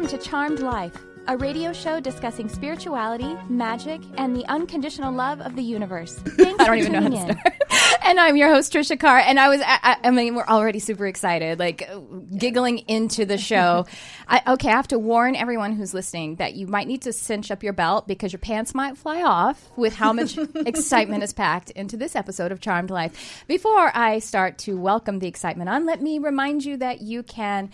welcome to Charmed Life, a radio show discussing spirituality, magic, and the unconditional love of the universe. Thanks for tuning in. And I'm your host, Tricia Carr, and I mean, we're already super excited, like giggling into the show. I have to warn everyone who's listening that you might need to cinch up your belt because your pants might fly off with how much excitement is packed into this episode of Charmed Life. Before I start to welcome the excitement on, let me remind you that you can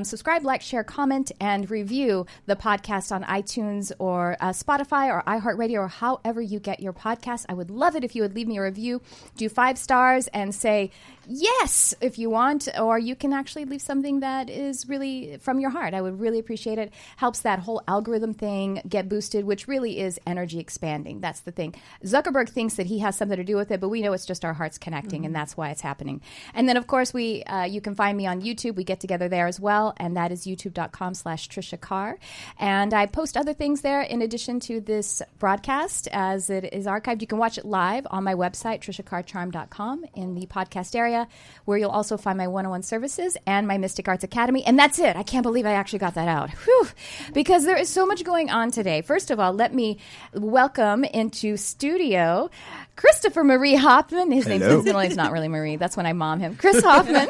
subscribe, like, share, comment, and review the podcast on iTunes or Spotify or iHeartRadio or however you get your podcast. I would love it if you would leave me a review. Do 5 stars and say yes if you want, or you can actually leave something that is really from your heart. I would really appreciate it. Helps that whole algorithm thing get boosted, which really is energy expanding. That's the thing. Zuckerberg thinks that he has something to do with it, but we know it's just our hearts connecting, and that's why it's happening. And then, of course, you can find me on YouTube. We get together there as well, and that is youtube.com/Tricia Carr. And I post other things there in addition to this broadcast as it is archived. You can watch it live on my website, TriciaCarrCharm.com, in the podcast area, where you'll also find my one-on-one services and my Mystic Arts Academy. And that's it. I can't believe I actually got that out. Whew. Because there is so much going on today. First of all, let me welcome into studio Christopher Marie Hoffman. His name is not really Marie. That's when I mom him. Chris Hoffman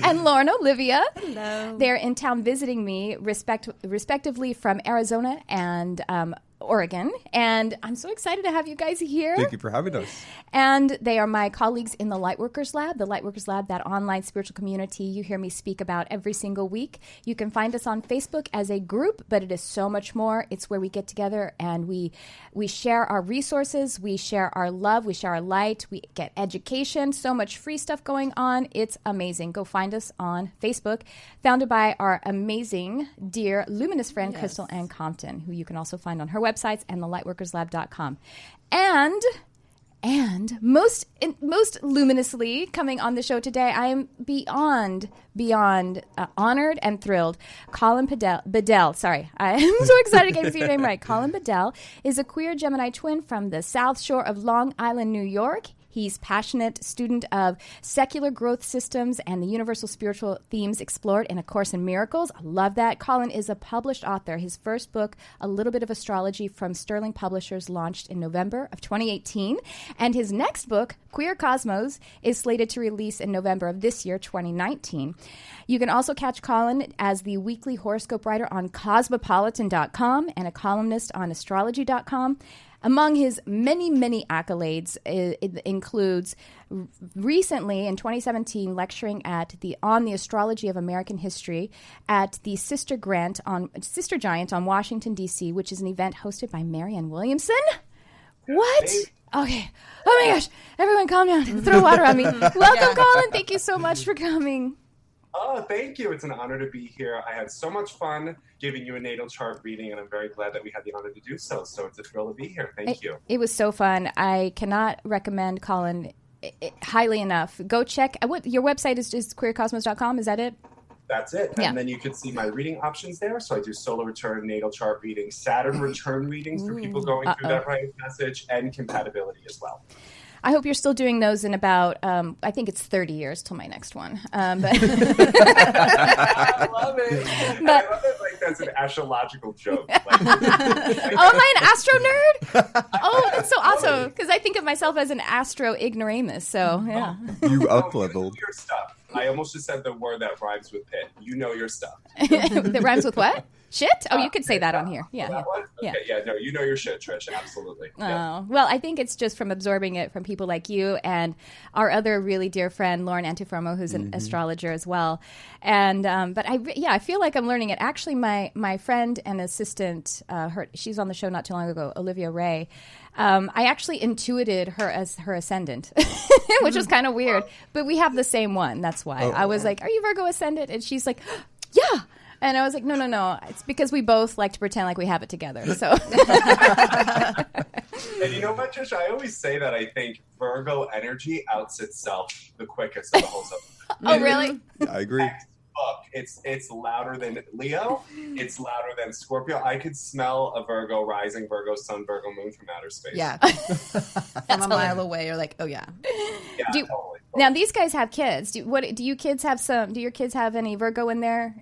and Lauren Olivia. Hello. They're in town visiting me, respectively from Arizona and Oregon, and I'm so excited to have you guys here. Thank you for having us. And they are my colleagues in the Lightworkers Lab, that online spiritual community you hear me speak about every single week. You can find us on Facebook as a group, but it is so much more. It's where we get together and we share our resources, we share our love, we share our light, we get education, so much free stuff going on. It's amazing. Go find us on Facebook, founded by our amazing, dear, luminous friend, Crystal Ann Compton, who you can also find on her websites and thelightworkerslab.com. And most luminously coming on the show today, I am beyond honored and thrilled. Colin Bedell, sorry, I am so excited to get your name right. Colin Bedell is a queer Gemini twin from the South Shore of Long Island, New York. He's passionate student of secular growth systems and the universal spiritual themes explored in A Course in Miracles. I love that. Colin is a published author. His first book, A Little Bit of Astrology from Sterling Publishers, launched in November of 2018. And his next book, Queer Cosmos, is slated to release in November of this year, 2019. You can also catch Colin as the weekly horoscope writer on cosmopolitan.com and a columnist on astrology.com. Among his many, many accolades, it includes recently in 2017 lecturing on the astrology of American history at the Sister Giant on Washington, D.C., which is an event hosted by Marianne Williamson. What? Okay. Oh my gosh. Everyone calm down. Throw water on me. Welcome, Colin. Thank you so much for coming. Oh, thank you. It's an honor to be here. I had so much fun giving you a natal chart reading, and I'm very glad that we had the honor to do so. So it's a thrill to be here. Thank you. It was so fun. I cannot recommend Colin highly enough. Go check. Your website is just queercosmos.com. Is that it? That's it. Yeah. And then you can see my reading options there. So I do solar return, natal chart readings, Saturn return readings for people going through that right passage, and compatibility as well. I hope you're still doing those in about, I think it's 30 years till my next one. But I love it. I love it like that's an astrological joke. Like, oh, am I an astro nerd? Oh, that's so awesome. Because I think of myself as an astro ignoramus. So, yeah. You up You know leveled. your stuff. I almost just said the word that rhymes with pit. You know your stuff. That rhymes with what? Shit? Oh, you could say that on here. Yeah. That one? Yeah. Okay, yeah, no, you know your shit, Trish. Absolutely. Yeah. Oh, well, I think it's just from absorbing it from people like you and our other really dear friend, Lauren Antiformo, who's an astrologer as well. And, but I feel like I'm learning it. Actually, my friend and assistant, she's on the show not too long ago, Olivia Ray. I actually intuited her as her ascendant, which was kind of weird, but we have the same one. That's why I was like, are you Virgo ascendant? And she's like, yeah. And I was like, no. It's because we both like to pretend like we have it together. So, And you know what, Trish? I always say that I think Virgo energy outs itself the quickest of the whole subject. Oh, really? I agree. It's louder than Leo. It's louder than Scorpio. I could smell a Virgo rising, Virgo sun, Virgo moon from outer space. Yeah. From a mile away, you're like, oh, yeah. Yeah, totally. Now these guys have kids. Do your kids have any Virgo in their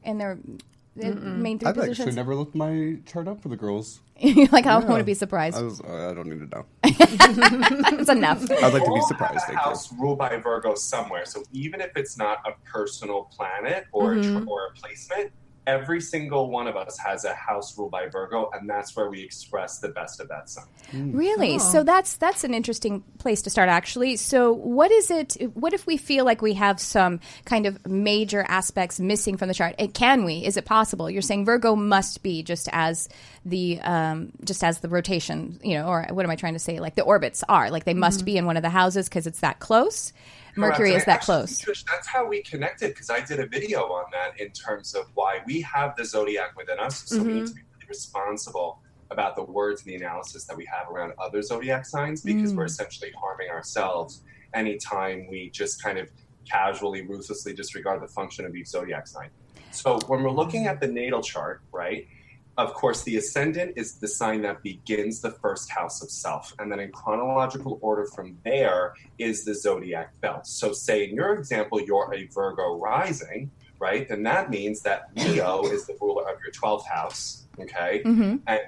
main three I've positions? actually never looked my chart up for the girls. Like, I don't want to be surprised. I don't need to know. It's enough. I'd like to be We'll surprised. have a Thank you. house ruled by Virgo somewhere. So even if it's not a personal planet or or a placement, every single one of us has a house ruled by Virgo, and that's where we express the best of that sign. Really? So that's an interesting place to start, actually. So what if we feel like we have some kind of major aspects missing from the chart? Can we? Is it possible? You're saying Virgo must be just as the rotation, or what am I trying to say? Like the orbits are, like they must be in one of the houses because it's that close. Mercury is that close. Trish, that's how we connected, because I did a video on that in terms of why we have the zodiac within us. So we need to be really responsible about the words and the analysis that we have around other zodiac signs, because we're essentially harming ourselves anytime we just kind of casually, ruthlessly disregard the function of each zodiac sign. So when we're looking at the natal chart, right, of course, the ascendant is the sign that begins the first house of self. And then in chronological order from there is the zodiac belt. So say in your example, you're a Virgo rising, right? Then that means that Leo is the ruler of your 12th house, okay? And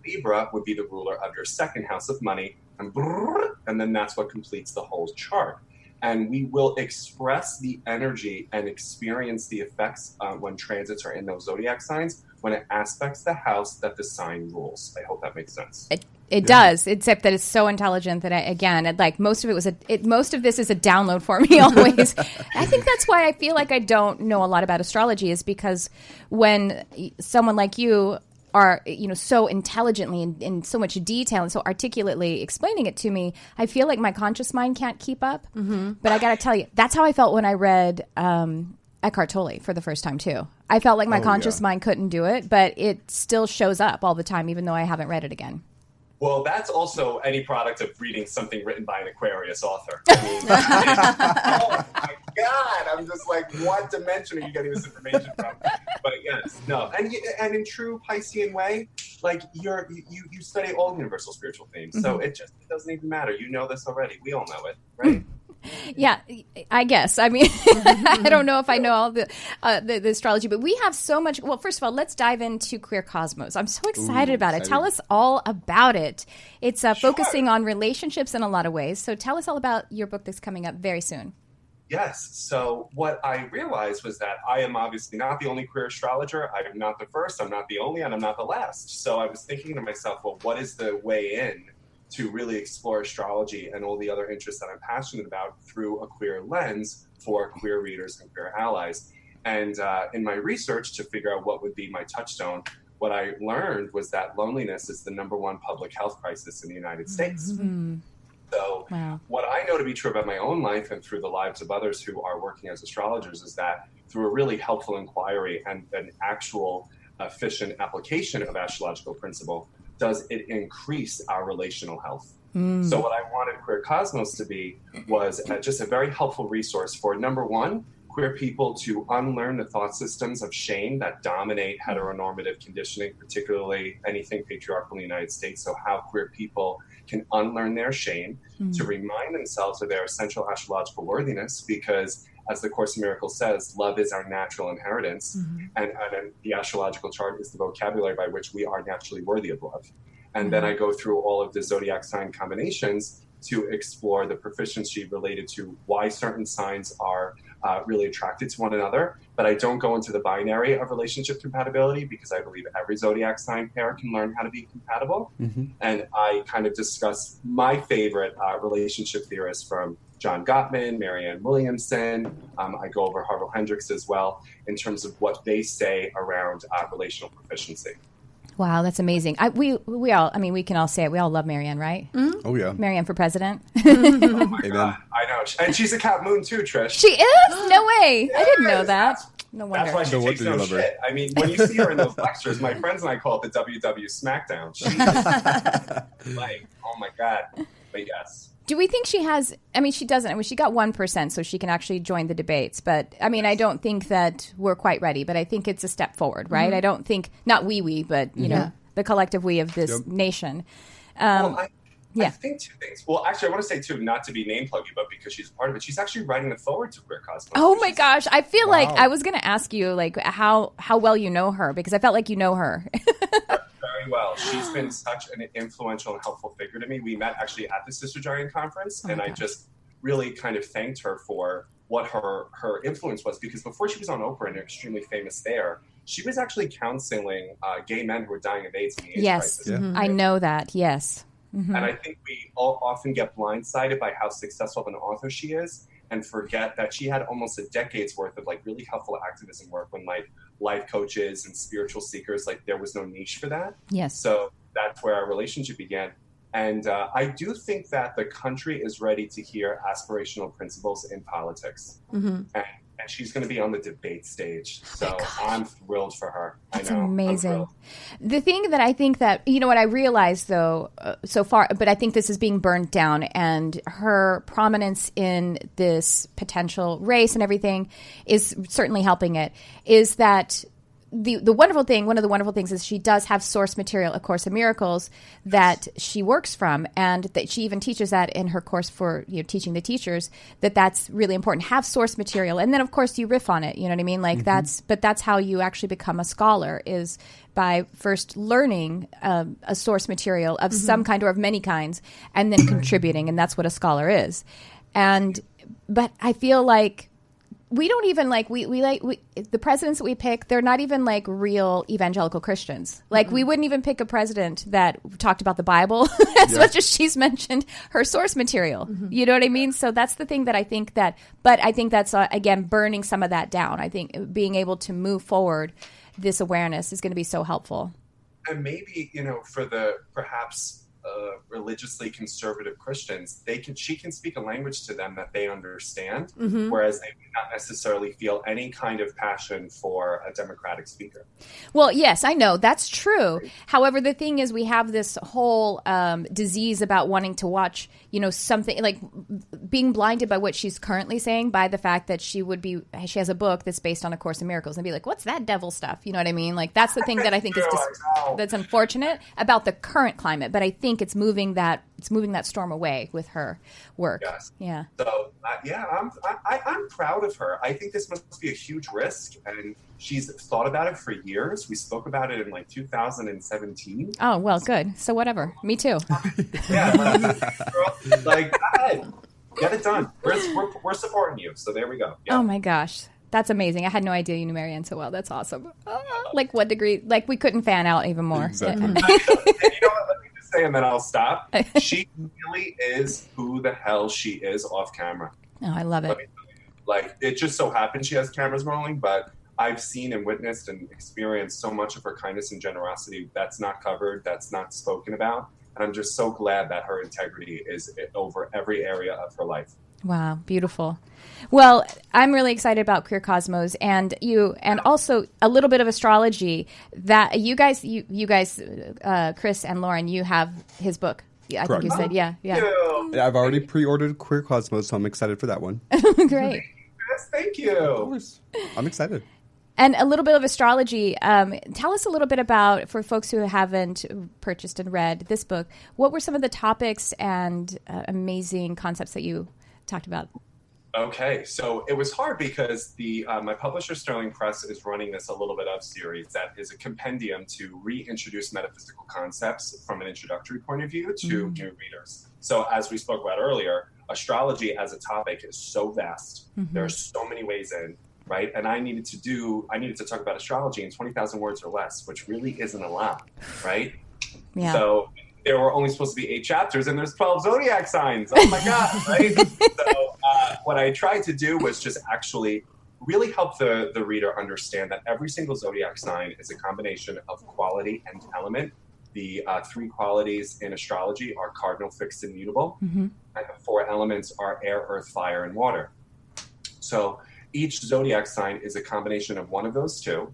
Libra would be the ruler of your second house of money. And then that's what completes the whole chart. And we will express the energy and experience the effects when transits are in those zodiac signs when it aspects the house that the sign rules. I hope that makes sense. It does, except that it's so intelligent that most of this is a download for me always. I think that's why I feel like I don't know a lot about astrology, is because when someone like you are, so intelligently and in so much detail and so articulately explaining it to me, I feel like my conscious mind can't keep up. But I got to tell you, that's how I felt when I read Eckhart Tolle for the first time too. I felt like my conscious mind couldn't do it, but it still shows up all the time, even though I haven't read it again. Well, that's also any product of reading something written by an Aquarius author. I mean, oh my God! I'm just like, what dimension are you getting this information from? But yes, no, and in true Piscean way, like you study all universal spiritual themes, so it doesn't even matter. You know this already. We all know it, right? Yeah, I guess. I mean, I don't know if I know all the astrology, but we have so much. Well, first of all, let's dive into Queer Cosmos. I'm so excited about it. Tell us all about it. It's focusing on relationships in a lot of ways. So tell us all about your book that's coming up very soon. Yes. So what I realized was that I am obviously not the only queer astrologer. I'm not the first, I'm not the only, and I'm not the last. So I was thinking to myself, well, what is the way in to really explore astrology and all the other interests that I'm passionate about through a queer lens for queer readers and queer allies? And in my research to figure out what would be my touchstone, what I learned was that loneliness is the #1 public health crisis in the United States. So what I know to be true about my own life and through the lives of others who are working as astrologers is that through a really helpful inquiry and an actual efficient application of astrological principle, does it increase our relational health. So what I wanted Queer Cosmos to be was just a very helpful resource for #1, queer people to unlearn the thought systems of shame that dominate heteronormative conditioning, particularly anything patriarchal in the United States. So how queer people can unlearn their shame to remind themselves of their essential astrological worthiness, because as the Course in Miracles says, love is our natural inheritance, and the astrological chart is the vocabulary by which we are naturally worthy of love. And then I go through all of the zodiac sign combinations to explore the proficiency related to why certain signs are really attracted to one another. But I don't go into the binary of relationship compatibility, because I believe every zodiac sign pair can learn how to be compatible. And I kind of discuss my favorite relationship theorists from John Gottman, Marianne Williamson. I go over Harville Hendricks as well in terms of what they say around relational proficiency. Wow, that's amazing. We can all say it. We all love Marianne, right? Oh, yeah. Marianne for president. Oh my God, I know. And she's a Cat Moon too, Trish. She is? No way. I didn't know that. No wonder. That's why she takes no shit. I mean, when you see her in those lectures, my friends and I call it the WW Smackdown. She's like, oh my God. But yes. Do we think she has, she doesn't. She got 1%, so she can actually join the debates. But, I don't think that we're quite ready. But I think it's a step forward, right? I don't think, not we, but, you know, the collective we of this nation. Well, Yeah. I think two things. Well, actually, I want to say two, not to be name pluggy, but because she's a part of it. She's actually writing the forward to Queer Cosmos. Oh my gosh. I feel like Wow. I was going to ask you like how well you know her, because I felt like you know her. Very well. She's been such an influential and helpful figure to me. We met actually at the Sister Giant conference, and I just really kind of thanked her for what her influence was, because before she was on Oprah and extremely famous there, she was actually counseling gay men who were dying of AIDS in the AIDS Yes. crisis. Yeah. I know that. Yes. And I think we all often get blindsided by how successful of an author she is, and forget that she had almost a decade's worth of like really helpful activism work when like life coaches and spiritual seekers, like there was no niche for that. Yes. So that's where our relationship began. And I do think that the country is ready to hear aspirational principles in politics. And she's going to be on the debate stage. So I'm thrilled for her. That's I know. amazing. The thing that I think that, you know what I realized though, so far, but I think this is being burned down, and her prominence in this potential race and everything is certainly helping it, is that the wonderful thing, one of the wonderful things is she does have source material, A Course in Miracles, that she works from, and that she even teaches that in her course for, you know, teaching the teachers, that's really important. Have source material, and then of course you riff on it. You know what I mean? Like that's how you actually become a scholar, is by first learning a source material of some kind or of many kinds, and then contributing, and that's what a scholar is. But I feel like we don't even like the presidents that we pick, they're not even like real evangelical Christians. Like we wouldn't even pick a president that talked about the Bible as much as she's mentioned her source material. You know what I mean? So that's the thing that I think that, but I think that's again burning some of that down. I think being able to move forward this awareness is going to be so helpful. And maybe, you know, for the perhaps religiously conservative Christians, she can speak a language to them that they understand, whereas they would not necessarily feel any kind of passion for a Democratic speaker. Well, yes, I know that's true. However, the thing is, we have this whole disease about wanting to watch, you know, something like being blinded by what she's currently saying, by the fact that she has a book that's based on A Course in Miracles, and be like, what's that devil stuff? You know what I mean? Like that's the thing that I think is that's unfortunate about the current climate. But I think it's moving that storm away with her work. Yes. Yeah. So I'm proud of her. I think this must be a huge risk, and she's thought about it for years. We spoke about it in like 2017. Oh well, good. So whatever. Me too. Yeah. Like, go ahead. Get it done. We're supporting you. So there we go. Yeah. Oh my gosh. That's amazing. I had no idea you knew Marianne so well. That's awesome. Like what degree? Like we couldn't fan out even more. Exactly. And you know what? Let me just say, and then I'll stop. She really is who the hell she is off camera. Oh, I love it. Like, it just so happens she has cameras rolling, but I've seen and witnessed and experienced so much of her kindness and generosity that's not covered, that's not spoken about. And I'm just so glad that her integrity is over every area of her life. Wow, beautiful. Well, I'm really excited about Queer Cosmos and you, and also a little bit of astrology. That you guys, Chris and Lauren, you have his book. Yeah, I think you said, yeah. Yeah, I've already pre-ordered Queer Cosmos, so I'm excited for that one. Great. Yes, thank you. Of course. I'm excited. And a little bit of astrology. Tell us a little bit about, for folks who haven't purchased and read this book, what were some of the topics and amazing concepts that you talked about? Okay, so it was hard because my publisher Sterling Press is running this a little bit of series that is a compendium to reintroduce metaphysical concepts from an introductory point of view to new readers. So as we spoke about earlier, astrology as a topic is so vast. There are so many ways in, right? And I needed to talk about astrology in 20,000 words or less, which really isn't a lot, right? Yeah. So there were only supposed to be 8 chapters, and there's 12 zodiac signs. Oh my God, right? So what I tried to do was just actually really help the reader understand that every single zodiac sign is a combination of quality and element. The 3 qualities in astrology are cardinal, fixed, and mutable. And the 4 elements are air, earth, fire, and water. So each zodiac sign is a combination of one of those 2,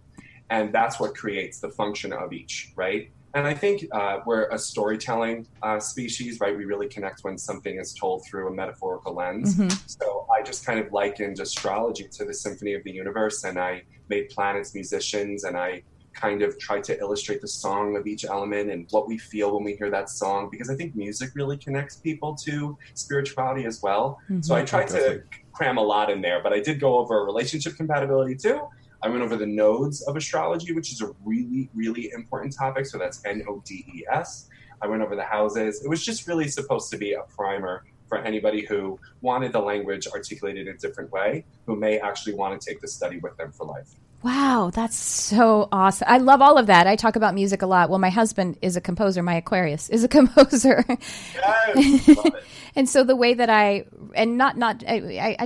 and that's what creates the function of each, right? And I think we're a storytelling species, right? We really connect when something is told through a metaphorical lens. So I just kind of likened astrology to the symphony of the universe, and I made planets musicians, and I kind of tried to illustrate the song of each element and what we feel when we hear that song, because I think music really connects people to spirituality as well. So I tried to cram a lot in there, but I did go over relationship compatibility too. I went over the nodes of astrology, which is a really, really important topic. So that's NODES. I went over the houses. It was just really supposed to be a primer for anybody who wanted the language articulated in a different way, who may actually want to take the study with them for life. Wow, that's so awesome. I love all of that. I talk about music a lot. Well, my husband is a composer. My Aquarius is a composer. Yes, love it. And so the way that I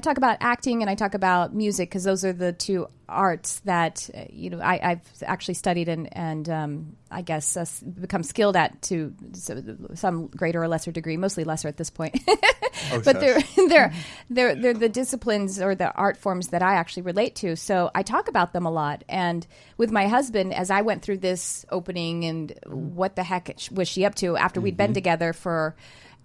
talk about acting and I talk about music, because those are the two arts that, I've actually studied and I guess become skilled at to some greater or lesser degree, mostly lesser at this point. But they're the disciplines or the art forms that I actually relate to. So I talk about them a lot. And with my husband, as I went through this opening and what the heck was she up to after we'd been together for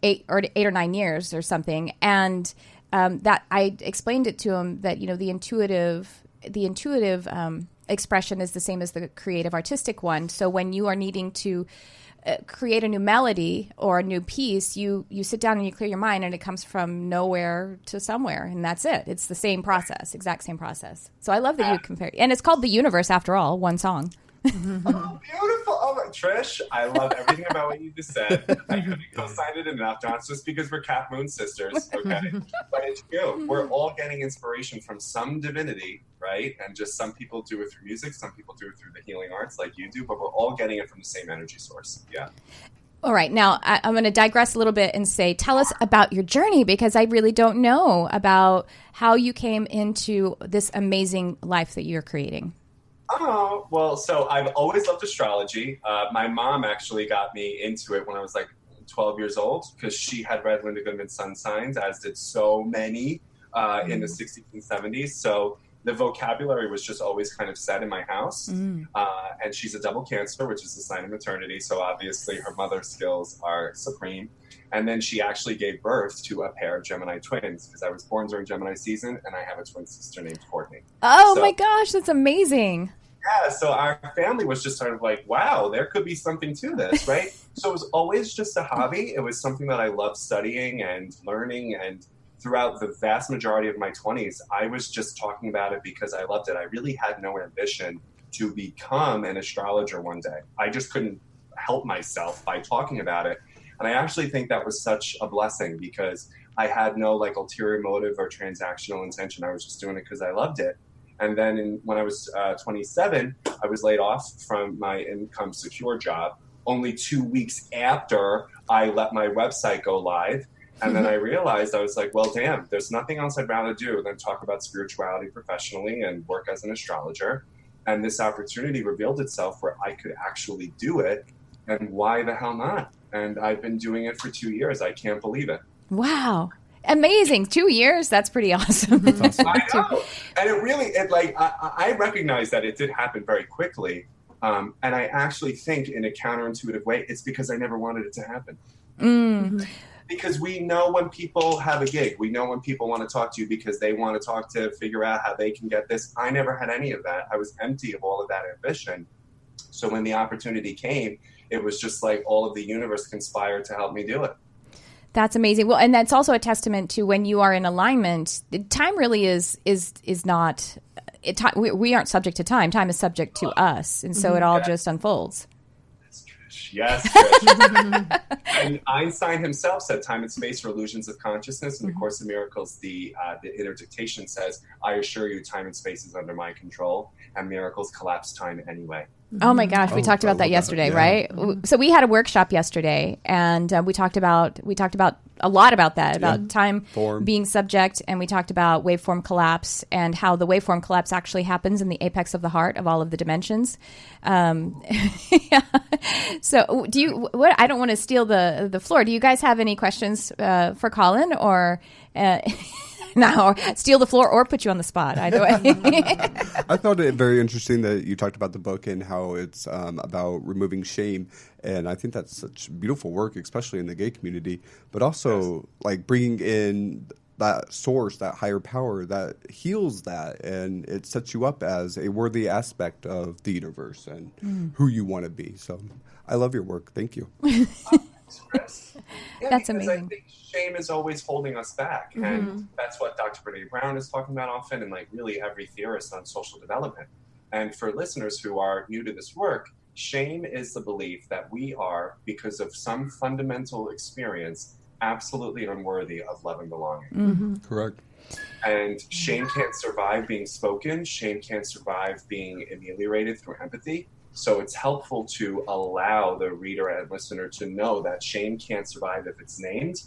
8 or 9 years or something, and that I explained it to him that the intuitive expression is the same as the creative artistic one. So when you are needing to create a new melody or a new piece, you sit down and you clear your mind, and it comes from nowhere to somewhere, and that's it. It's the same process, exact same process. So I love that you compare, and it's called The Universe after all, one song. Oh, beautiful. Oh, my, Trish, I love everything about what you just said. I couldn't co-sign it enough, not just because we're Cat Moon sisters, okay? But it's true. We're all getting inspiration from some divinity, right? And just some people do it through music, some people do it through the healing arts like you do, but we're all getting it from the same energy source. Yeah. All right. Now, I'm going to digress a little bit and say, tell us about your journey, because I really don't know about how you came into this amazing life that you're creating. Oh, well, so I've always loved astrology. My mom actually got me into it when I was like 12 years old, because she had read Linda Goodman's sun signs, as did so many in the 60s and 70s. So the vocabulary was just always kind of set in my house. And she's a double Cancer, which is a sign of maternity. So obviously her mother's skills are supreme. And then she actually gave birth to a pair of Gemini twins, because I was born during Gemini season, and I have a twin sister named Courtney. Oh, so, my gosh, that's amazing. Yeah, so our family was just sort of like, wow, there could be something to this, right? So it was always just a hobby. It was something that I loved studying and learning, and throughout the vast majority of my 20s, I was just talking about it because I loved it. I really had no ambition to become an astrologer one day. I just couldn't help myself by talking about it. And I actually think that was such a blessing, because I had no ulterior motive or transactional intention. I was just doing it because I loved it. And then when I was 27, I was laid off from my income secure job only 2 weeks after I let my website go live. And then I realized, I was like, well, damn, there's nothing else I'd rather do than talk about spirituality professionally and work as an astrologer. And this opportunity revealed itself where I could actually do it. And why the hell not? And I've been doing it for 2 years. I can't believe it. Wow. Amazing. 2 years. That's pretty awesome. That's awesome. I know. And it really, I recognize that it did happen very quickly. And I actually think in a counterintuitive way, it's because I never wanted it to happen. Because we know when people have a gig, we know when people want to talk to you because they want to talk to figure out how they can get this. I never had any of that. I was empty of all of that ambition. So when the opportunity came, it was just like all of the universe conspired to help me do it. That's amazing. Well, and that's also a testament to when you are in alignment. Time really is not. We aren't subject to time. Time is subject to us, and so it all just unfolds. Yes, Trish. And Einstein himself said time and space are illusions of consciousness. In the Course of Miracles, the interdictation says, I assure you time and space is under my control, and miracles collapse time anyway. Oh my gosh, we talked about that yesterday, right? So we had a workshop yesterday, and we talked about a lot about that, about time Form. Being subject, and we talked about waveform collapse and how the waveform collapse actually happens in the apex of the heart of all of the dimensions. So do you? What? I don't want to steal the floor. Do you guys have any questions for Colin or? No, steal the floor or put you on the spot, either way. I found it very interesting that you talked about the book and how it's about removing shame. And I think that's such beautiful work, especially in the gay community, but also like bringing in that source, that higher power that heals that, and it sets you up as a worthy aspect of the universe and who you want to be. So I love your work. Thank you. Thanks, Chris. Yeah, That's because amazing. I think shame is always holding us back. And that's what Dr. Brene Brown is talking about often, and like really every theorist on social development. And for listeners who are new to this work, shame is the belief that we are, because of some fundamental experience, absolutely unworthy of love and belonging. Correct. And shame can't survive being spoken. Shame can't survive being ameliorated through empathy. So it's helpful to allow the reader and listener to know that shame can't survive if it's named.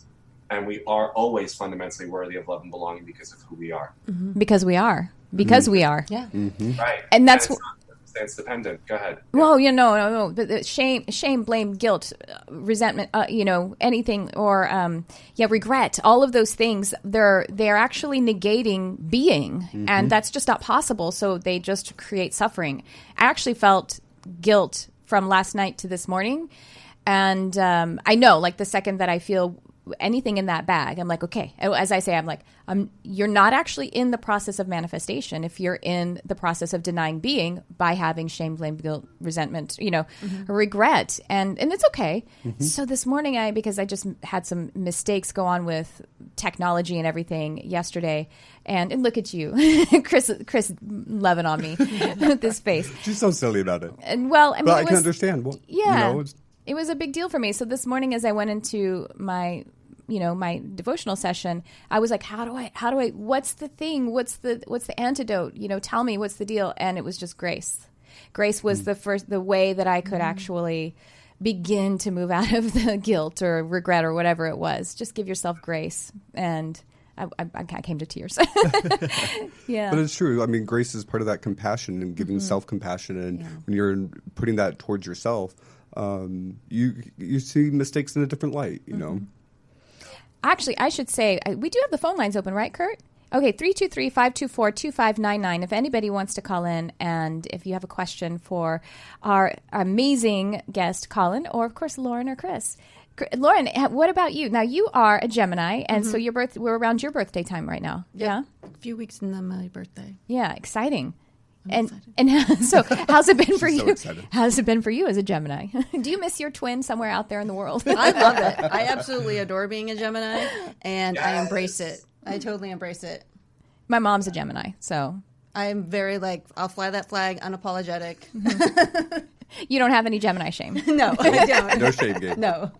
And we are always fundamentally worthy of love and belonging because of who we are. Because we are. Because we are. Yeah. Right. And that's it's not circumstance dependent. Go ahead. Well, no. But the shame, blame, guilt, resentment, anything, or regret. All of those things, they're actually negating being, and that's just not possible. So they just create suffering. I actually felt guilt from last night to this morning, and I know, like the second that I feel anything in that bag, I'm like, okay. As I say, I'm like, you're not actually in the process of manifestation if you're in the process of denying being by having shame, blame, guilt, resentment, regret. And it's okay. So this morning, because I just had some mistakes go on with technology and everything yesterday, and look at you, Chris loving on me with this face. She's so silly about it. And well, I mean, but I can understand. Well, yeah. It was a big deal for me. So this morning, as I went into my devotional session, I was like, how do I, what's the thing? What's the antidote? Tell me what's the deal. And it was just grace. Grace was the way that I could actually begin to move out of the guilt or regret or whatever it was. Just give yourself grace. And I came to tears. Yeah. But it's true. I mean, grace is part of that compassion and giving self-compassion. And when you're putting that towards yourself, you see mistakes in a different light, you know. Actually, I should say, we do have the phone lines open, right, Kurt? Okay, 323-524-2599. If anybody wants to call in, and if you have a question for our amazing guest, Colin, or, of course, Lauren or Chris. Lauren, what about you? Now, you are a Gemini, and so we're around your birthday time right now. Yeah? A few weeks into my birthday. Yeah, exciting. I'm and so how's it been for you? So excited. How's it been for you as a Gemini? Do you miss your twin somewhere out there in the world? I love it. I absolutely adore being a Gemini, and I embrace it. I totally embrace it. My mom's a Gemini, so I'm very I'll fly that flag, unapologetic. You don't have any Gemini shame. No, I don't. No shame game. No.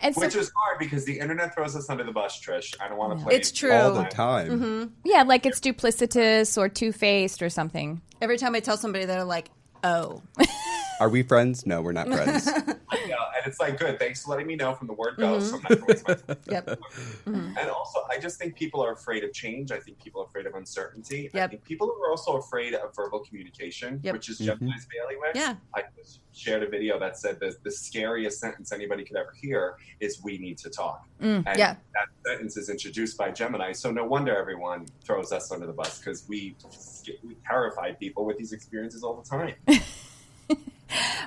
And so, Which is hard because the internet throws us under the bus, Trish. I don't want to play. It's true. All the time. yeah, like it's duplicitous or two-faced or something. Every time I tell somebody, they're like, oh. Are we friends? No, we're not friends. Yeah, and it's like, good. Thanks for letting me know from the word go. So I'm not going to waste my time. Yep. And also, I just think people are afraid of change. I think people are afraid of uncertainty. Yep. I think people are also afraid of verbal communication, Yep. which is Gemini's bailiwick. Yeah. I just shared a video that said the scariest sentence anybody could ever hear is "we need to talk." And Yeah. that sentence is introduced by Gemini. So no wonder everyone throws us under the bus because we terrify people with these experiences all the time.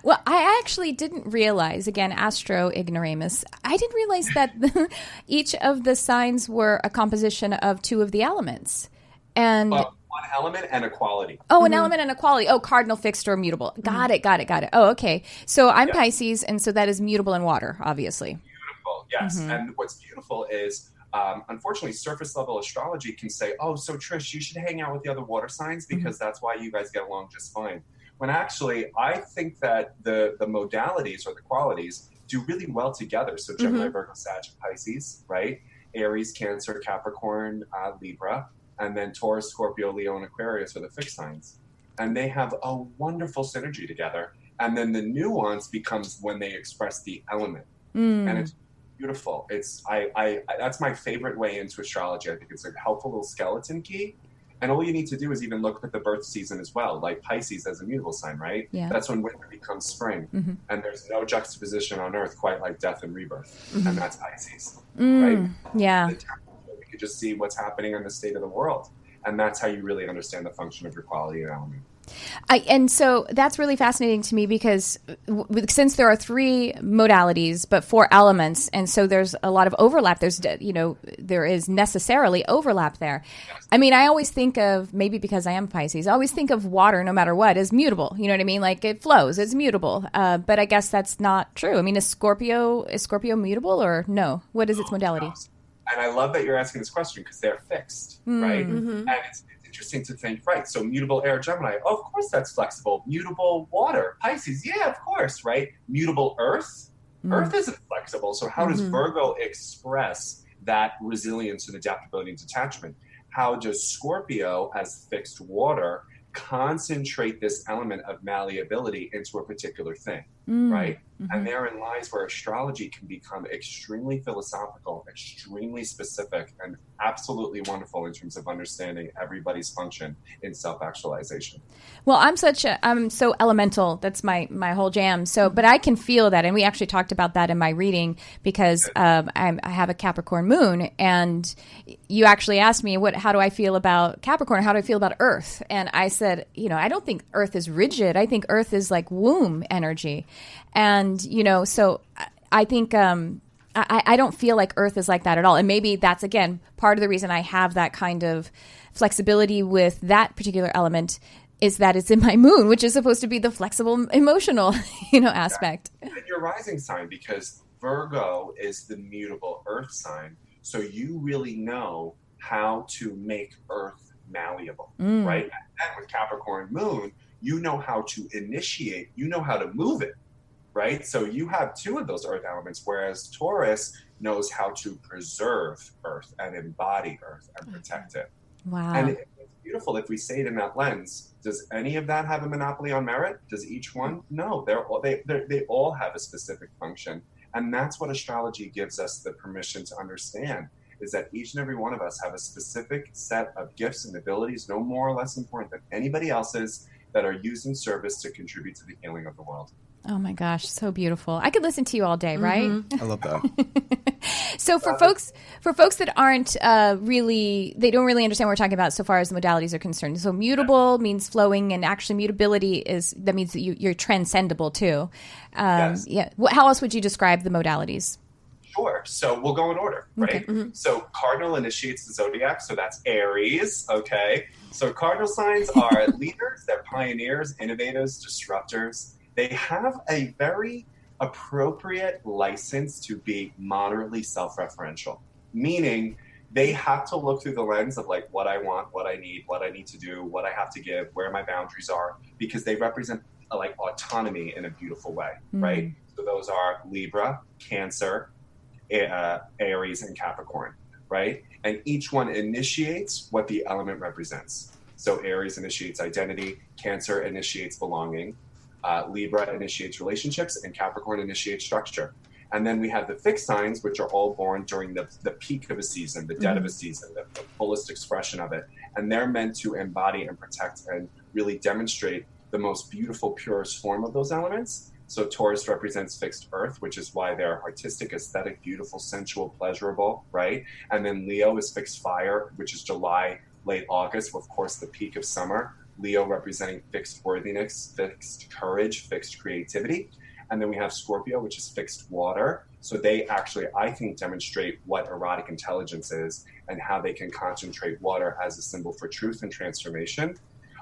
Well, I actually didn't realize, again, astro ignoramus, I didn't realize that each of the signs were a composition of two of the elements. And One element and a quality. oh, an element and a quality. Oh, cardinal, fixed, or mutable. Got it. Oh, okay. So I'm Pisces, and so that is mutable in water, obviously. Beautiful, yes. And what's beautiful is, unfortunately, surface level astrology can say, oh, so Trish, you should hang out with the other water signs because that's why you guys get along just fine. When actually, I think that the modalities or the qualities do really well together. So Gemini, Virgo, Sag, Pisces, right? Aries, Cancer, Capricorn, Libra, and then Taurus, Scorpio, Leo, and Aquarius are the fixed signs. And they have a wonderful synergy together. And then the nuance becomes when they express the element. And it's beautiful. It's I that's my favorite way into astrology. I think it's a helpful little skeleton key. And all you need to do is even look at the birth season as well, like Pisces as a mutable sign, right? Yeah. That's when winter becomes spring. And there's no juxtaposition on Earth quite like death and rebirth. And that's Pisces, right? Yeah. We could just see what's happening in the state of the world. And that's how you really understand the function of your quality and element. And so that's really fascinating to me because since there are 3 modalities, but 4 elements, and so there's a lot of overlap. There is necessarily overlap there. I mean, I always think of, maybe because I am Pisces, I always think of water, no matter what, as mutable. You know what I mean? Like it flows, it's mutable. But I guess that's not true. I mean, is Scorpio mutable or no? What is its modality? And I love that you're asking this question because they're fixed, right? And it's interesting to think, right? So mutable air, Gemini, of course that's flexible. Mutable water, Pisces, yeah, of course, right? Mutable earth, earth isn't flexible. So how does Virgo express that resilience and adaptability and detachment? How does Scorpio, as fixed water, concentrate this element of malleability into a particular thing, right? And therein lies where astrology can become extremely philosophical, extremely specific, and absolutely wonderful in terms of understanding everybody's function in self-actualization. Well, I'm so elemental. That's my whole jam. So, but I can feel that. And we actually talked about that in my reading because I have a Capricorn moon, and you actually asked me, how do I feel about Capricorn? How do I feel about Earth? And I said, I don't think Earth is rigid. I think Earth is like womb energy. And, so I think I don't feel like Earth is like that at all. And maybe that's, again, part of the reason I have that kind of flexibility with that particular element is that it's in my moon, which is supposed to be the flexible, emotional, aspect. And your rising sign, because Virgo is the mutable Earth sign. So you really know how to make Earth malleable, right? And then with Capricorn moon, you know how to initiate, you know how to move it. Right? So you have 2 of those earth elements, whereas Taurus knows how to preserve Earth and embody Earth and protect it. Wow. And it's beautiful if we say it in that lens. Does any of that have a monopoly on merit? Does each one? No, they all have a specific function. And that's what astrology gives us the permission to understand, is that each and every one of us have a specific set of gifts and abilities, no more or less important than anybody else's, that are used in service to contribute to the healing of the world. Oh my gosh, so beautiful. I could listen to you all day, right? I love that. So for folks that aren't they don't really understand what we're talking about so far as the modalities are concerned. So mutable means flowing, and actually mutability that means that you're transcendable too. Yes. Yeah. How else would you describe the modalities? Sure. So we'll go in order, right? Okay. So cardinal initiates the zodiac. So that's Aries. Okay. So cardinal signs are leaders, they're pioneers, innovators, disruptors. They have a very appropriate license to be moderately self-referential, meaning they have to look through the lens of like what I want, what I need to do, what I have to give, where my boundaries are, because they represent like autonomy in a beautiful way, right? So those are Libra, Cancer, Aries, and Capricorn, right? And each one initiates what the element represents. So Aries initiates identity, Cancer initiates belonging, Libra initiates relationships, and Capricorn initiates structure. And then we have the fixed signs, which are all born during the peak of a season, the dead of a season, the fullest expression of it. And they're meant to embody and protect and really demonstrate the most beautiful, purest form of those elements. So Taurus represents fixed earth, which is why they're artistic, aesthetic, beautiful, sensual, pleasurable, right? And then Leo is fixed fire, which is July, late August, of course, the peak of summer. Leo representing fixed worthiness, fixed courage, fixed creativity. And then we have Scorpio, which is fixed water. So they actually, I think, demonstrate what erotic intelligence is and how they can concentrate water as a symbol for truth and transformation.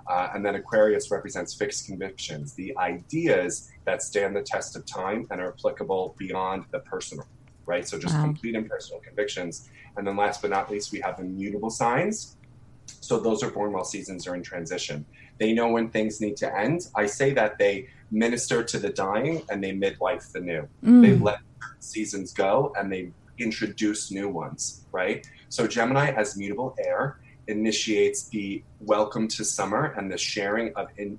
And then Aquarius represents fixed convictions, the ideas that stand the test of time and are applicable beyond the personal, right? So just complete impersonal convictions. And then last but not least, we have immutable signs. So those are born while seasons are in transition. They know when things need to end. I say that they minister to the dying and they midwife the new. They let seasons go and they introduce new ones, right? So Gemini, as mutable air, initiates the welcome to summer and the sharing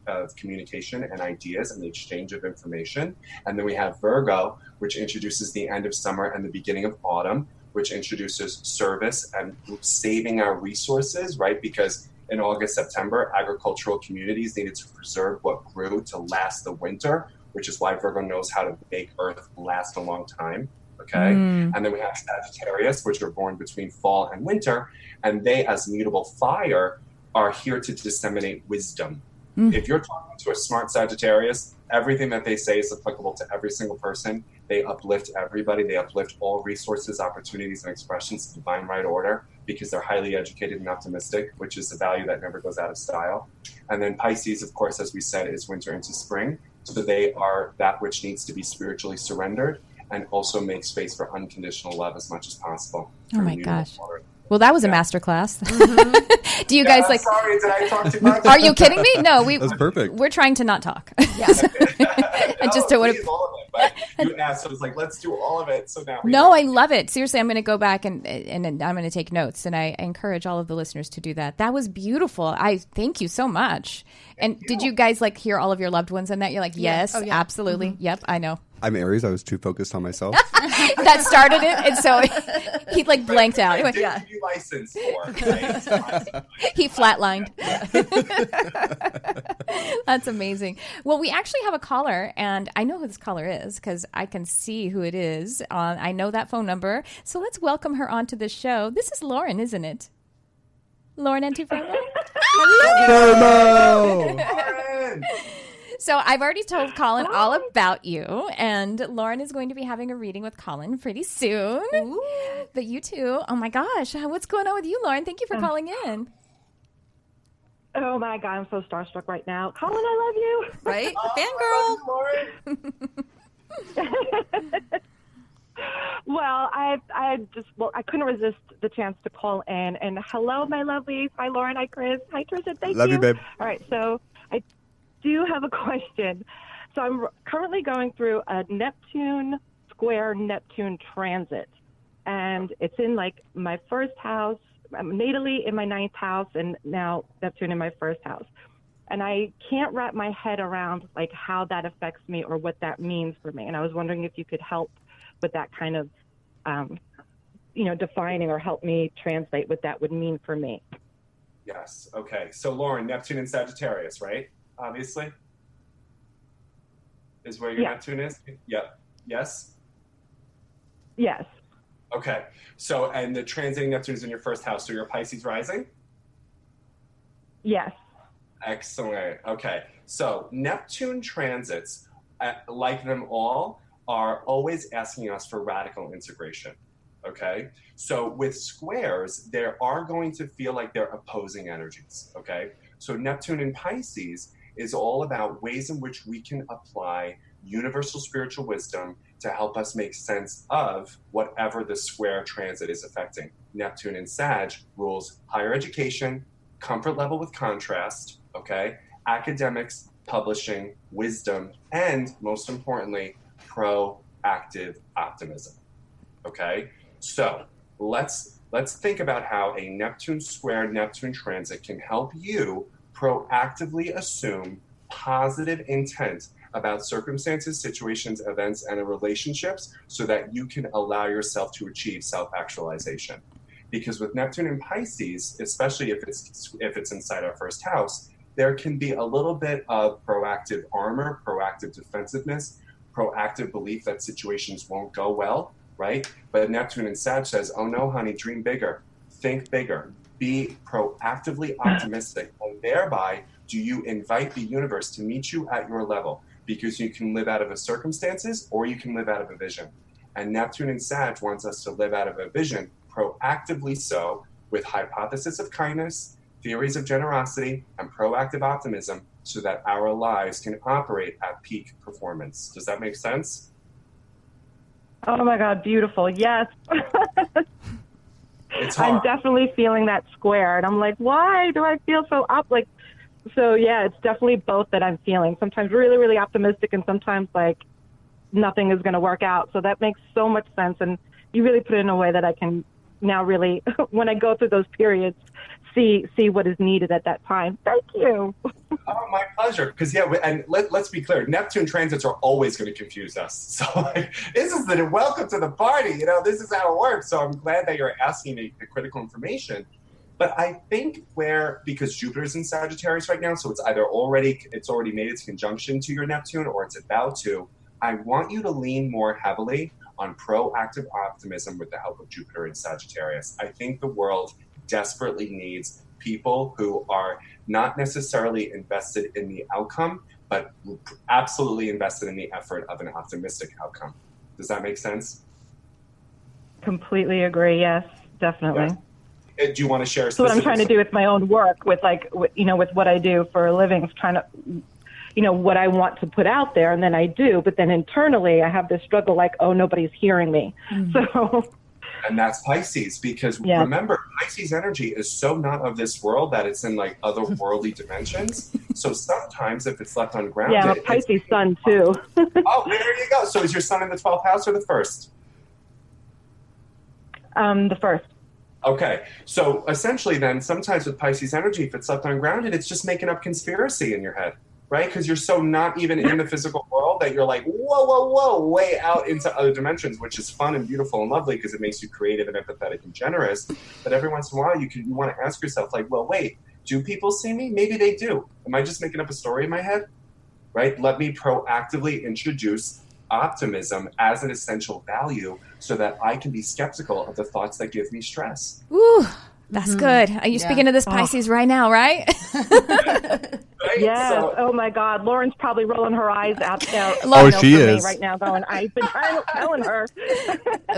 of communication and ideas and the exchange of information. And then we have Virgo, which introduces the end of summer and the beginning of autumn, which introduces service and saving our resources, right? Because in August, September, agricultural communities needed to preserve what grew to last the winter, which is why Virgo knows how to make Earth last a long time, okay? And then we have Sagittarius, which are born between fall and winter, and they, as mutable fire, are here to disseminate wisdom, If you're talking to a smart Sagittarius, everything that they say is applicable to every single person. They uplift everybody. They uplift all resources, opportunities, and expressions to divine right order because they're highly educated and optimistic, which is a value that never goes out of style. And then Pisces, of course, as we said, is winter into spring. So they are that which needs to be spiritually surrendered and also make space for unconditional love as much as possible. Oh my gosh. Well, that was a masterclass. Do you guys like? Sorry, did I talk too much? Are you kidding me? No, That's perfect. We're trying to not talk. Yeah. I just don't want to. All of it, but you asked, so I was like, let's do all of it. So now we No, I love it. Seriously, I'm going to go back and I'm going to take notes, and I encourage all of the listeners to do that. That was beautiful. I thank you so much. And did you guys like hear all of your loved ones in that? You're like, yes, Oh, yeah. absolutely. Yep, I know. I'm Aries. I was too focused on myself. That started it, and so he like blanked out. He went, did give you license for, right? he flatlined. That's amazing. Well, we actually have a caller, and I know who this caller is because I can see who it is. I know that phone number. So let's welcome her onto the show. This is Lauren, isn't it? Lauren Antifermo. Hello. Lauren! So I've already told Colin all about you, and Lauren is going to be having a reading with Colin pretty soon. Ooh. But you too. Oh my gosh, what's going on with you, Lauren? Thank you for calling in. Oh my God, I'm so starstruck right now. Colin, I love you. Right? Fangirl. Well, I couldn't resist the chance to call in. And hello, my lovelies. Hi, Lauren. Hi, Chris. Hi, Tricia. Thank you. Love you, babe. All right, so I do have a question. So I'm currently going through a Neptune square Neptune transit, and it's in like my first house. I'm natally in my 9th house, and now Neptune in my first house. And I can't wrap my head around like how that affects me or what that means for me. And I was wondering if you could help with that kind of, defining or help me translate what that would mean for me. Yes. Okay. So Lauren, Neptune and Sagittarius, right? Obviously, is where your Neptune is. Yep. Yes. Yes. Okay. So, and the transiting Neptune is in your first house. So you're Pisces rising? Yes. Excellent. Okay. So Neptune transits, like them all, are always asking us for radical integration. Okay. So with squares, there are going to feel like they're opposing energies. Okay. So Neptune in Pisces is all about ways in which we can apply universal spiritual wisdom to help us make sense of whatever the square transit is affecting. Neptune in Sag rules higher education, comfort level with contrast, okay, academics, publishing, wisdom, and most importantly, proactive optimism. Okay, so let's think about how a Neptune square Neptune transit can help you proactively assume positive intent about circumstances, situations, events, and relationships so that you can allow yourself to achieve self-actualization. Because with Neptune in Pisces, especially if it's inside our first house, there can be a little bit of proactive armor, proactive defensiveness, proactive belief that situations won't go well, right? But Neptune in Sag says, oh no, honey, dream bigger, think bigger, be proactively optimistic, and thereby do you invite the universe to meet you at your level, because you can live out of a circumstances or you can live out of a vision. And Neptune in Sag wants us to live out of a vision, proactively so, with hypothesis of kindness, theories of generosity, and proactive optimism, so that our lives can operate at peak performance. Does that make sense? Oh my God, beautiful. Yes. It's hard. I'm definitely feeling that square. And I'm like, why do I feel so up? So yeah, it's definitely both that I'm feeling. Sometimes really, really optimistic, and sometimes like nothing is going to work out. So that makes so much sense. And you really put it in a way that I can now really, when I go through those periods, see what is needed at that time. Thank you. Oh, my pleasure. Because and let's be clear, Neptune transits are always going to confuse us. So this is the welcome to the party. This is how it works. So I'm glad that you're asking me the critical information. But I think because Jupiter's in Sagittarius right now, so it's either already made its conjunction to your Neptune or it's about to, I want you to lean more heavily on proactive optimism with the help of Jupiter in Sagittarius. I think the world desperately needs people who are not necessarily invested in the outcome, but absolutely invested in the effort of an optimistic outcome. Does that make sense? Completely agree. Yes, definitely. Yes. Do you want to share? So what I'm trying to do with my own work, with with what I do for a living, is trying to, what I want to put out there, and then I do, but then internally I have this struggle, like, oh, nobody's hearing me. So. And that's Pisces, because remember, Pisces energy is so not of this world that it's in like otherworldly dimensions. So sometimes if it's left ungrounded. Yeah, I'm a Pisces sun too. Oh, there you go. So is your sun in the 12th house or the first? The first. Okay. So essentially then sometimes with Pisces energy, if it's left ungrounded, it's just making up conspiracy in your head. Right? Because you're so not even in the physical world that you're like, whoa, way out into other dimensions, which is fun and beautiful and lovely because it makes you creative and empathetic and generous. But every once in a while, you want to ask yourself, like, well, wait, do people see me? Maybe they do. Am I just making up a story in my head? Right? Let me proactively introduce optimism as an essential value so that I can be skeptical of the thoughts that give me stress. Ooh, that's good. Are you speaking to this Pisces right now, right? Right? Yes. So, oh my God. Lauren's probably rolling her eyes out there. She is right now, going, I've been telling her.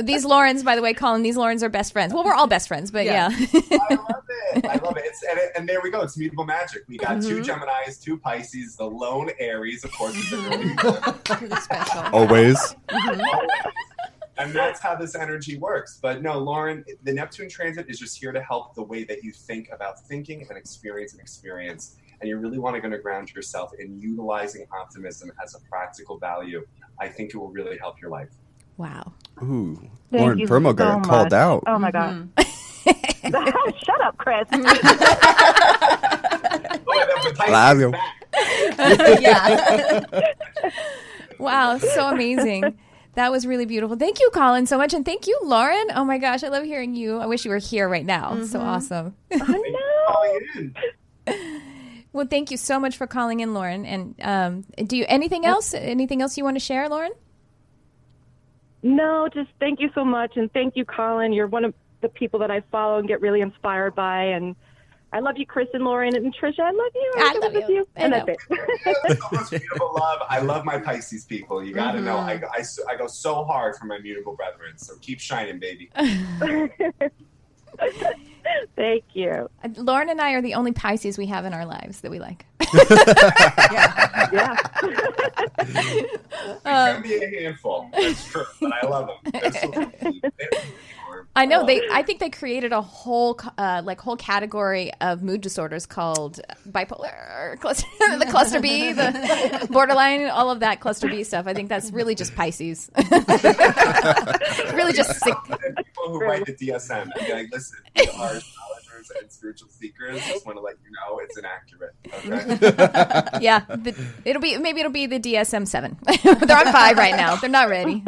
These Laurens, by the way, Colin, these Laurens are best friends. Well, we're all best friends, but yeah. I love it. And there we go. It's mutable magic. We got two Geminis, two Pisces, the lone Aries, of course. Is Really special. always. And that's how this energy works. But no, Lauren, the Neptune transit is just here to help the way that you think about thinking and experience. And you really want to ground yourself in utilizing optimism as a practical value. I think it will really help your life. Wow. Ooh, Thank Lauren you Permo got so called much. out. Oh my God. Shut up, Chris. Love you. Yeah. Wow, so amazing. That was really beautiful. Thank you, Colin, so much. And thank you, Lauren. Oh my gosh, I love hearing you. I wish you were here right now. So awesome. Well, thank you so much for calling in, Lauren. And do you anything else you want to share, Lauren? No, just thank you so much. And thank you, Colin. You're one of the people that I follow and get really inspired by. And I love you, Chris and Lauren and Tricia. I love you. I love you. And that's it. So much beautiful love. I love my Pisces people. You got to know. I go so hard for my mutable brethren. So keep shining, baby. Thank you. Lauren and I are the only Pisces we have in our lives that we like. Yeah. It can be a handful. That's true. But I love them. They're so sweet. I know I think they created a whole whole category of mood disorders called bipolar, the cluster B, the borderline, all of that cluster B stuff. I think that's really just Pisces. Really just sick. People who write the DSM and be like, listen, we are astrologers and spiritual seekers. Just want to let you know it's inaccurate. Okay. Yeah, it'll be the DSM-7. They're on 5 right now. They're not ready.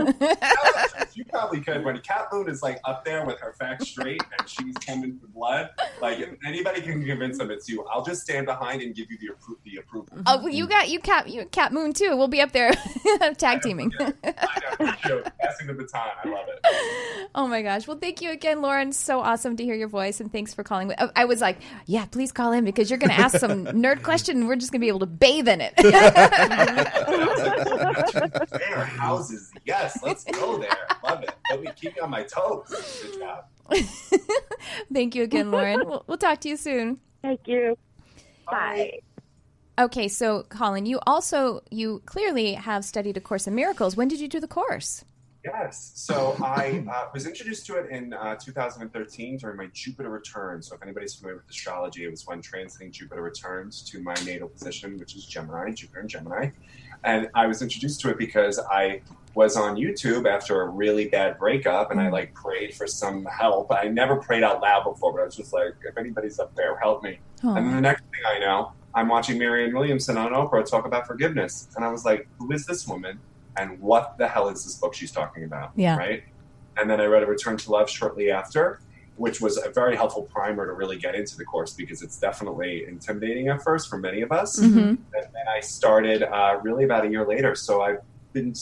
You probably could. When Cat Moon is like up there with her facts straight and she's coming for blood, like if anybody can convince them it's you, I'll just stand behind and give you the approval. Oh, well, you Cat Moon too. We'll be up there tag teaming. I know, passing the baton. I love it. Oh my gosh. Well, thank you again, Lauren. So awesome to hear your voice, and thanks for calling. I was like, yeah, please call in because you're going to ask some nerd question and we're just going to be able to bathe in it. Fair houses. Yes, let's go there. Love it. Let me keep you on my toes. Good job. Thank you again, Lauren. We'll talk to you soon. Thank you. Bye. Okay, so Colin, you clearly have studied A Course in Miracles. When did you do the course? Yes. So I was introduced to it in 2013 during my Jupiter return. So if anybody's familiar with astrology, it was when transiting Jupiter returns to my natal position, which is Gemini, Jupiter and Gemini. And I was introduced to it because I was on YouTube after a really bad breakup and I prayed for some help. I never prayed out loud before, but I was just like, if anybody's up there, help me. Aww. And then the next thing I know, I'm watching Marianne Williamson on Oprah talk about forgiveness. And I was like, who is this woman? And what the hell is this book she's talking about? Yeah. Right. And then I read A Return to Love shortly after, which was a very helpful primer to really get into the course because it's definitely intimidating at first for many of us. Mm-hmm. And then I started really about a year later. So I've been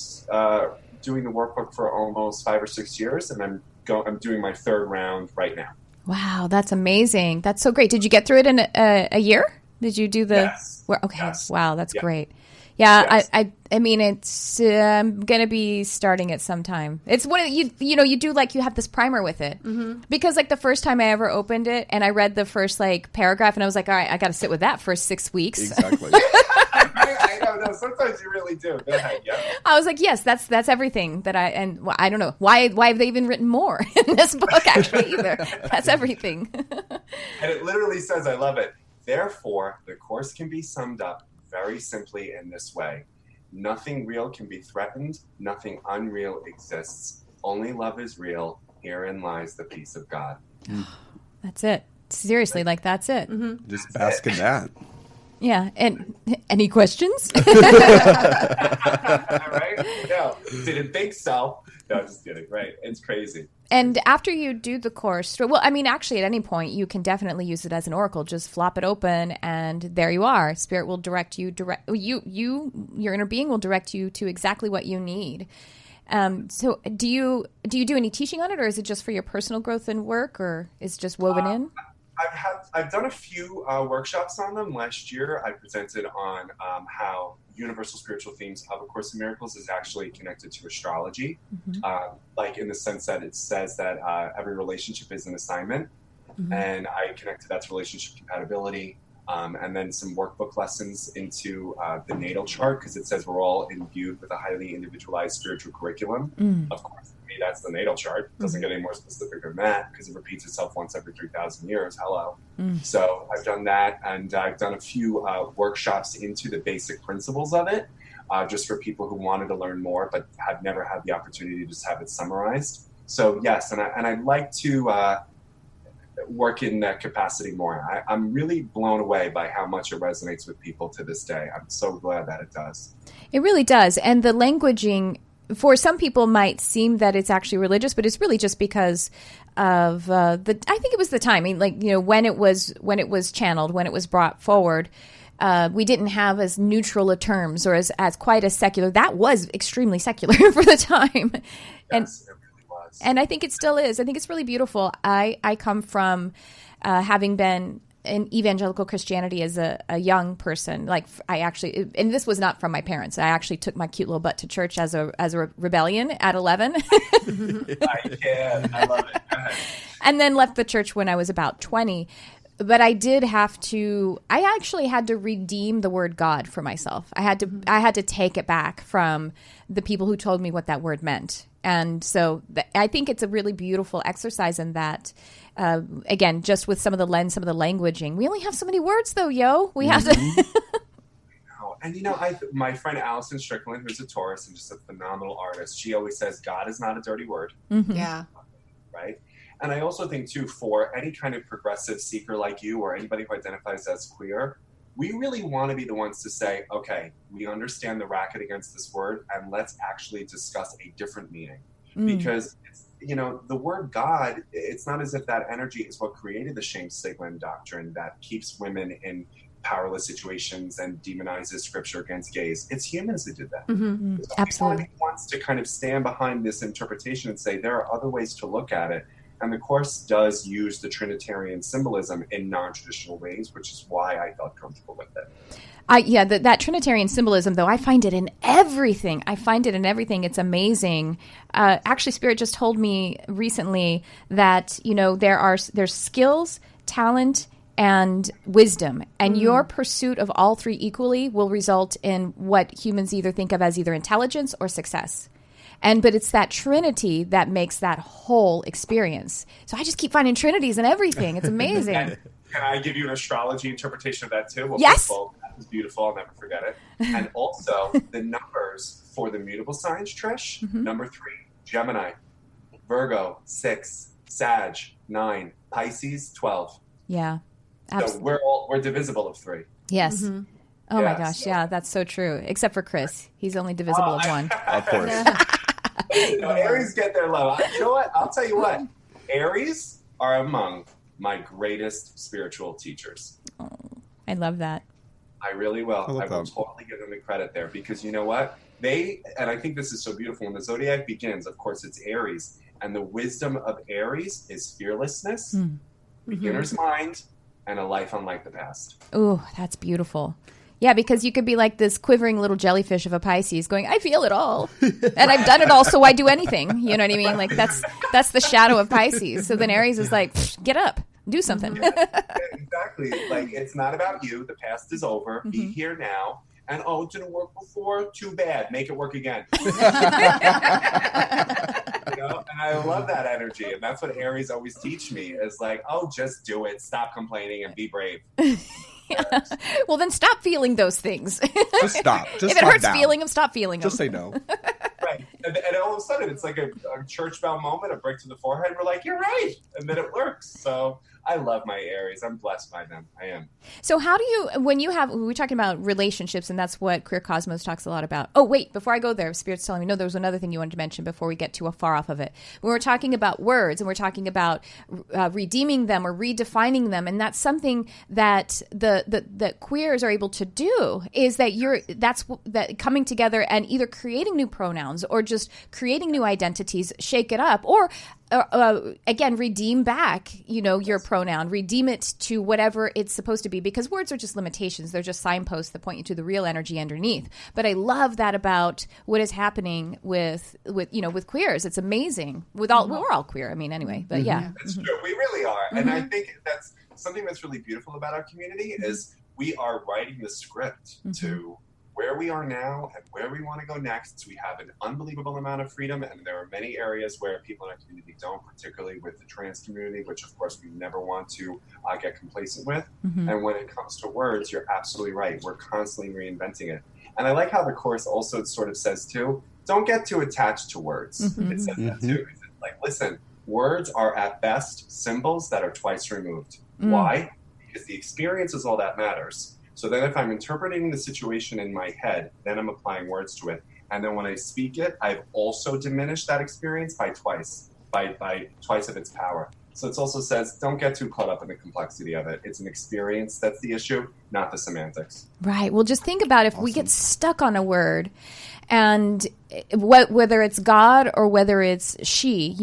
doing the workbook for almost 5 or 6 years, and I'm doing my third round right now. Wow, that's amazing. That's so great. Did you get through it in a year? Did you do the? Yes. Okay. Yes. Wow, that's Yeah. great. Yeah, Yes. I mean, it's I'm gonna be starting it sometime. It's what you do, like, you have this primer with it, because like the first time I ever opened it and I read the first like paragraph and I was like, all right, I got to sit with that for 6 weeks. Exactly. I don't know. Sometimes you really do. Go ahead. Yeah. I was like, yes, that's everything that I don't know why have they even written more in this book actually either. That's everything. And it literally says, I love it. Therefore, the course can be summed up very simply in this way. Nothing real can be threatened. Nothing unreal exists. Only love is real. Herein lies the peace of God. That's it. Seriously, like that's it. Just bask in that. Yeah. And any questions? Right? No, didn't think so. No, just kidding. Right. It's crazy. And after you do the course, well, I mean, actually, at any point, you can definitely use it as an oracle. Just flop it open, and there you are. Spirit will direct you. Your inner being will direct you to exactly what you need. So, do you do any teaching on it, or is it just for your personal growth and work, or is it just woven in? I've done a few workshops on them. Last year, I presented on how universal spiritual themes of A Course in Miracles is actually connected to astrology, like in the sense that it says that every relationship is an assignment, and I connected that to relationship compatibility, and then some workbook lessons into the natal chart, because it says we're all imbued with a highly individualized spiritual curriculum. Of course, to me, that's the natal chart. It doesn't get any more specific than that, because it repeats itself once every 3,000 years. Hello. So I've done that, and I've done a few workshops into the basic principles of it, just for people who wanted to learn more but have never had the opportunity to just have it summarized. So yes, and I'd like to work in that capacity more. I'm really blown away by how much it resonates with people to this day. I'm so glad that it does. It really does. And the languaging, for some people, might seem that it's actually religious, but it's really just because of I think it was the timing, like, when it was channeled, when it was brought forward. We didn't have as neutral a terms, or as quite as secular. That was extremely secular for the time. Yes, it really was. And I think it still is. I think it's really beautiful. I come from having been in evangelical Christianity as a young person. Like, I actually, and this was not from my parents. I actually took my cute little butt to church as a rebellion at 11. I love it. And then left the church when I was about 20. But I actually had to redeem the word God for myself. I had to take it back from the people who told me what that word meant. And so I think it's a really beautiful exercise in that. Again, just with some of the languaging. We only have so many words, though, yo. We have to. And my friend Allison Strickland, who's a Taurus and just a phenomenal artist, she always says God is not a dirty word. Yeah. Right. And I also think, too, for any kind of progressive seeker like you, or anybody who identifies as queer, we really want to be the ones to say, okay, we understand the racket against this word, and let's actually discuss a different meaning. Because, the word God, it's not as if that energy is what created the shame, stigma, and doctrine that keeps women in powerless situations and demonizes scripture against gays. It's humans who did that. So Absolutely. Everyone wants to kind of stand behind this interpretation and say there are other ways to look at it. And the Course does use the Trinitarian symbolism in non-traditional ways, which is why I felt comfortable with it. That Trinitarian symbolism, though, I find it in everything. It's amazing. Actually, Spirit just told me recently that, there's skills, talent, and wisdom. And your pursuit of all three equally will result in what humans either think of as either intelligence or success. But it's that Trinity that makes that whole experience. So I just keep finding Trinities in everything. It's amazing. Can I give you an astrology interpretation of that too? Well, yes. That was beautiful. I'll never forget it. And also the numbers for the mutable signs, Trish. Number 3, Gemini. Virgo, 6. Sag, 9. Pisces, 12. Yeah. Absolutely. So we're divisible of 3. Yes. Oh my gosh. Yeah, that's so true. Except for Chris. He's only divisible of 1. Of course. Aries get their love. You know what? I'll tell you what. Aries are among my greatest spiritual teachers. Oh, I love that. I really will. I will them. totally give them the credit there, because you know what? And I think this is so beautiful. When the zodiac begins, of course, it's Aries. And the wisdom of Aries is fearlessness. beginner's mind, and a life unlike the past. Oh, that's beautiful. Yeah, because you could be like this quivering little jellyfish of a Pisces going, I feel it all. And I've done it all, so why do anything? You know what I mean? Like that's the shadow of Pisces. So then Aries is like, get up, do something. Exactly. Like, it's not about you. The past is over. Be here now. And, it didn't work before? Too bad. Make it work again. And I love that energy. And that's what Aries always teach me is like, just do it. Stop complaining and be brave. Well, then stop feeling those things. Just stop. Just if it hurts down. feeling them, stop feeling them. Just say no. Right. And all of a sudden, it's like a church bell moment, a brick to the forehead. We're like, you're right. And then it works. So I love my Aries. I'm blessed by them. I am. So how do you, we're talking about relationships, and that's what Queer Cosmos talks a lot about. Oh, wait, before I go there, Spirit's telling me, no, there was another thing you wanted to mention before we get too far off of it. When we're talking about words and we're talking about redeeming them or redefining them, and that's something that that queers are able to do, is that that coming together and either creating new pronouns or just creating new identities, shake it up, or again, redeem back, your pronoun, redeem it to whatever it's supposed to be, because words are just limitations. They're just signposts that point you to the real energy underneath. But I love that about what is happening with queers. It's amazing. We're all queer. I mean, anyway, but yeah. It's true. We really are. And I think that's something that's really beautiful about our community is we are writing the script to where we are now and where we want to go next. We have an unbelievable amount of freedom, and there are many areas where people in our community don't, particularly with the trans community, which of course we never want to get complacent with. And when it comes to words, you're absolutely right. We're constantly reinventing it. And I like how the course also sort of says too, don't get too attached to words. It says that too. It's like, listen, words are at best symbols that are twice removed. Why? Because the experience is all that matters. So then if I'm interpreting the situation in my head, then I'm applying words to it. And then when I speak it, I've also diminished that experience by twice of its power. So it also says, don't get too caught up in the complexity of it. It's an experience that's the issue, not the semantics. Right. Well, just think about if we get stuck on a word, and whether it's God or whether it's she,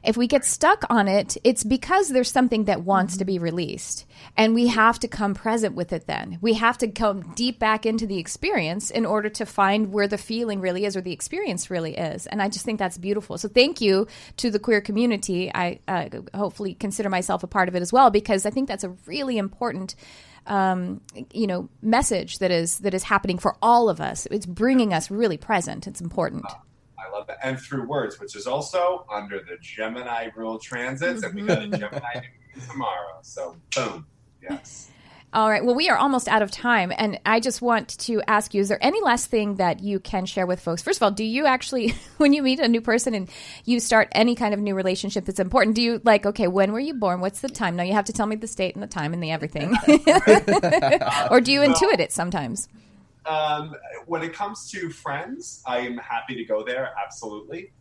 if we get stuck on it, it's because there's something that wants to be released. And we have to come present with it then. We have to come deep back into the experience in order to find where the feeling really is or the experience really is. And I just think that's beautiful. So thank you to the queer community. I hopefully consider myself a part of it as well, because I think that's a really important message that is happening for all of us. It's bringing us really present. It's important. I love that. And through words, which is also under the Gemini rule transits, and we got a Gemini tomorrow. So boom. Yes. All right. Well, we are almost out of time, and I just want to ask you, is there any last thing that you can share with folks? First of all, do you actually, when you meet a new person and you start any kind of new relationship that's important, do you okay, when were you born? What's the time? No, you have to tell me the state and the time and the everything. Or do you intuit it sometimes? When it comes to friends, I am happy to go there. Absolutely.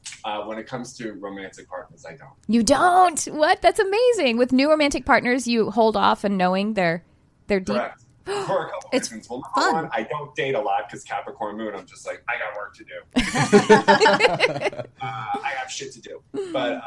When it comes to romantic partners, I don't. You don't? What? That's amazing. With new romantic partners, you hold off and knowing they're deep. Correct. For a couple reasons. Well, number one, I don't date a lot because Capricorn moon, I'm just like, I got work to do. I have shit to do. But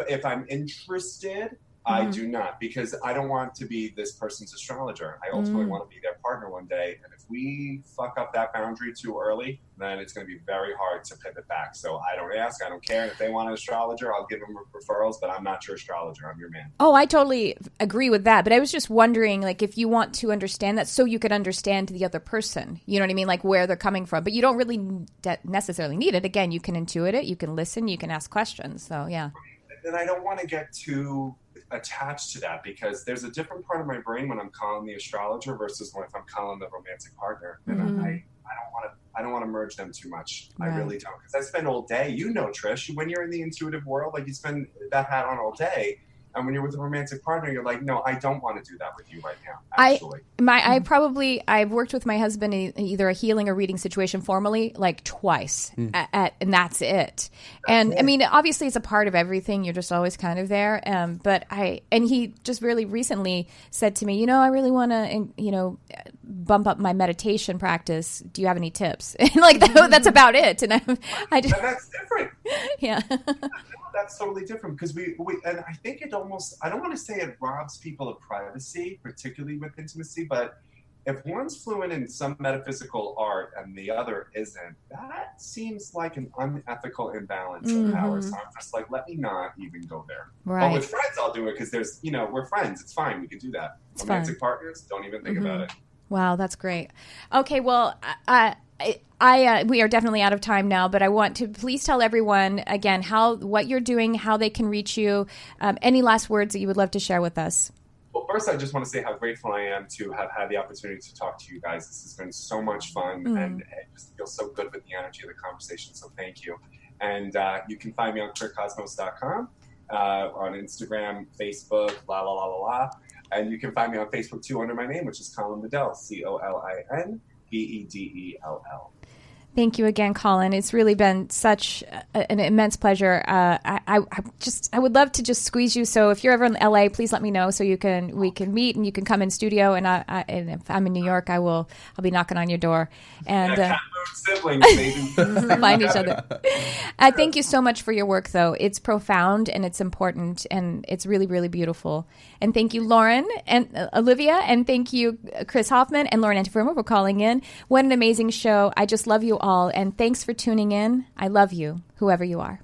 if I'm interested, I do not, because I don't want to be this person's astrologer. I ultimately want to be their partner one day. And if we fuck up that boundary too early, then it's going to be very hard to pivot back. So I don't ask. I don't care. If they want an astrologer, I'll give them referrals, but I'm not your astrologer. I'm your man. Oh, I totally agree with that. But I was just wondering, if you want to understand that so you could understand the other person, you know what I mean? Where they're coming from. But you don't really necessarily need it. Again, you can intuit it. You can listen. You can ask questions. So, yeah. And I don't want to get too attached to that, because there's a different part of my brain when I'm calling the astrologer versus when I'm calling the romantic partner. And I don't want to merge them too much. Right. I really don't, because I spend all day, Trish, when you're in the intuitive world, you spend that hat on all day. And when you're with a romantic partner, you're like, no, I don't want to do that with you right now, actually. I've worked with my husband in either a healing or reading situation formally, twice, and that's it. And I mean, obviously it's a part of everything. You're just always kind of there. And he just really recently said to me, I really want to, bump up my meditation practice. Do you have any tips? And that's about it. And and that's different. Yeah. That's totally different because we and I think it almost, I don't want to say it robs people of privacy, particularly with intimacy, but if one's fluent in some metaphysical art and the other isn't, that seems like an unethical imbalance of power. So I'm just like, let me not even go there. Right. But with friends, I'll do it because there's, we're friends. It's fine. We can do that. It's Romantic fun. partners, don't even think about it. Wow, that's great. Okay, well, we are definitely out of time now, but I want to please tell everyone again what you're doing, how they can reach you. Any last words that you would love to share with us? Well, first, I just want to say how grateful I am to have had the opportunity to talk to you guys. This has been so much fun, and it just feels so good with the energy of the conversation, so thank you. And you can find me on clearcosmos.com, on Instagram, Facebook, and you can find me on Facebook, too, under my name, which is Colin Bedell, ColinBedell. Thank you again, Colin. It's really been such an immense pleasure. I would love to just squeeze you. So if you're ever in LA, please let me know so we can meet and you can come in studio. And if I'm in New York, I'll be knocking on your door and siblings, baby. find each other. I thank you so much for your work, though. It's profound and it's important and it's really, really beautiful. And thank you, Lauren and Olivia, and thank you, Chris Hoffman and Lauren Antifermo for calling in. What an amazing show! I just love you all, and thanks for tuning in. I love you, whoever you are.